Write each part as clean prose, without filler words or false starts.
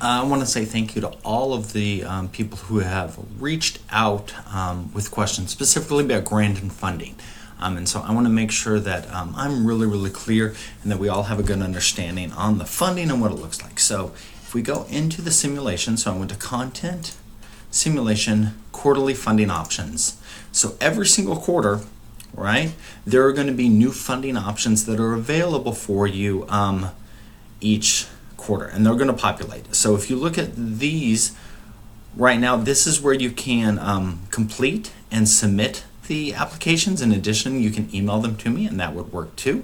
I want to say thank you to all of the people who have reached out with questions, specifically about grant and funding. And so I want to make sure that I'm really, really clear and that we all have a good understanding on the funding and what it looks like. So if we go into the simulation, so I went to Content, Simulation, Quarterly Funding Options. So every single quarter, right, there are going to be new funding options that are available for you each quarter, and they're going to populate. So if you look at these right now, this is where you can complete and submit the applications. In addition, you can email them to me, and that would work too.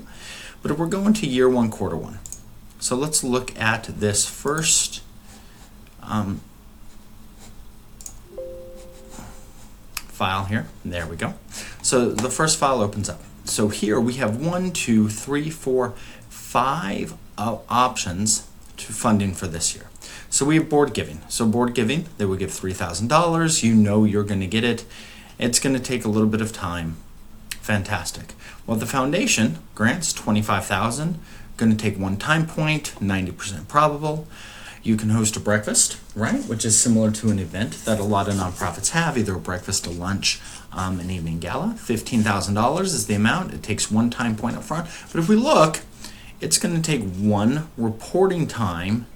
But if we're going to year one, quarter one, so let's look at this first file here. There we go. So the first file opens up. So here we have 1, 2, 3, 4, 5 options to funding for this year. So we have board giving. So board giving, they will give $3,000. You know you're going to get it. It's going to take a little bit of time. Fantastic. Well, the foundation grants $25,000. Going to take one time point, 90% probable. You can host a breakfast, right, which is similar to an event that a lot of nonprofits have, either a breakfast, a lunch, an evening gala. $15,000 is the amount. It takes one time point up front. But if we look, it's going to take one reporting time,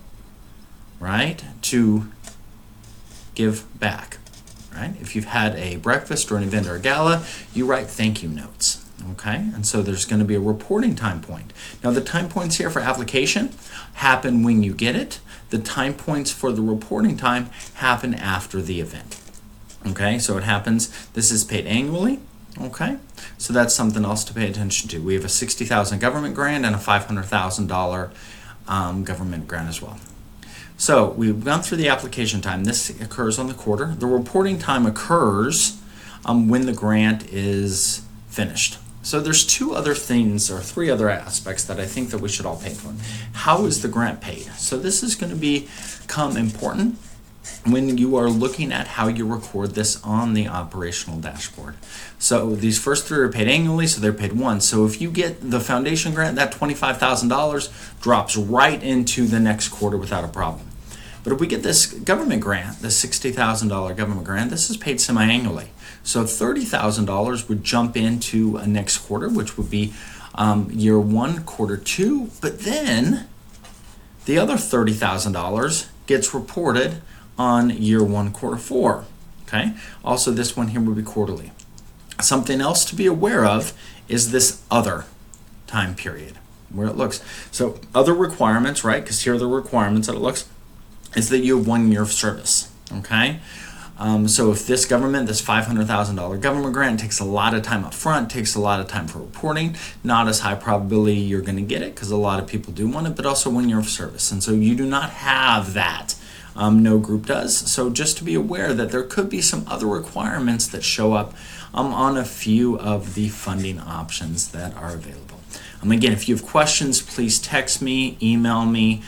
right, to give back, right? If you've had a breakfast or an event or a gala, you write thank you notes, okay? And so there's going to be a reporting time point. Now the time points here for application happen when you get it. The time points for the reporting time happen after the event, okay? So it happens, this is paid annually. Okay, so that's something else to pay attention to. We have a $60,000 government grant and a $500,000 government grant as well. So we've gone through the application time. This occurs on the quarter. The reporting time occurs when the grant is finished. So there's two other things or three other aspects that I think that we should all pay for. How is the grant paid? So this is going to become important when you are looking at how you record this on the operational dashboard. So these first three are paid annually, so they're paid once. So if you get the foundation grant, that $25,000 drops right into the next quarter without a problem. But if we get this government grant, the $60,000 government grant, this is paid semi-annually. So $30,000 would jump into a next quarter, which would be year one, quarter two. But then the other $30,000 gets reported on year one, quarter four. Okay. Also, this one here would be quarterly. Something else to be aware of is this other time period where it looks. So other requirements, right? Because here are the requirements that it looks, is that you have 1 year of service. Okay. So if this $500,000 government grant takes a lot of time up front, takes a lot of time for reporting, not as high probability you're going to get it because a lot of people do want it, but also 1 year of service. And so you do not have that. No group does. So just to be aware that there could be some other requirements that show up on a few of the funding options that are available. Again, if you have questions, please text me, email me,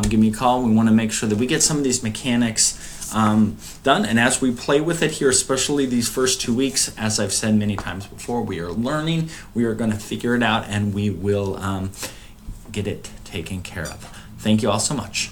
give me a call. We want to make sure that we get some of these mechanics done. And as we play with it here, especially these first 2 weeks, as I've said many times before, we are learning, we are going to figure it out, and we will get it taken care of. Thank you all so much.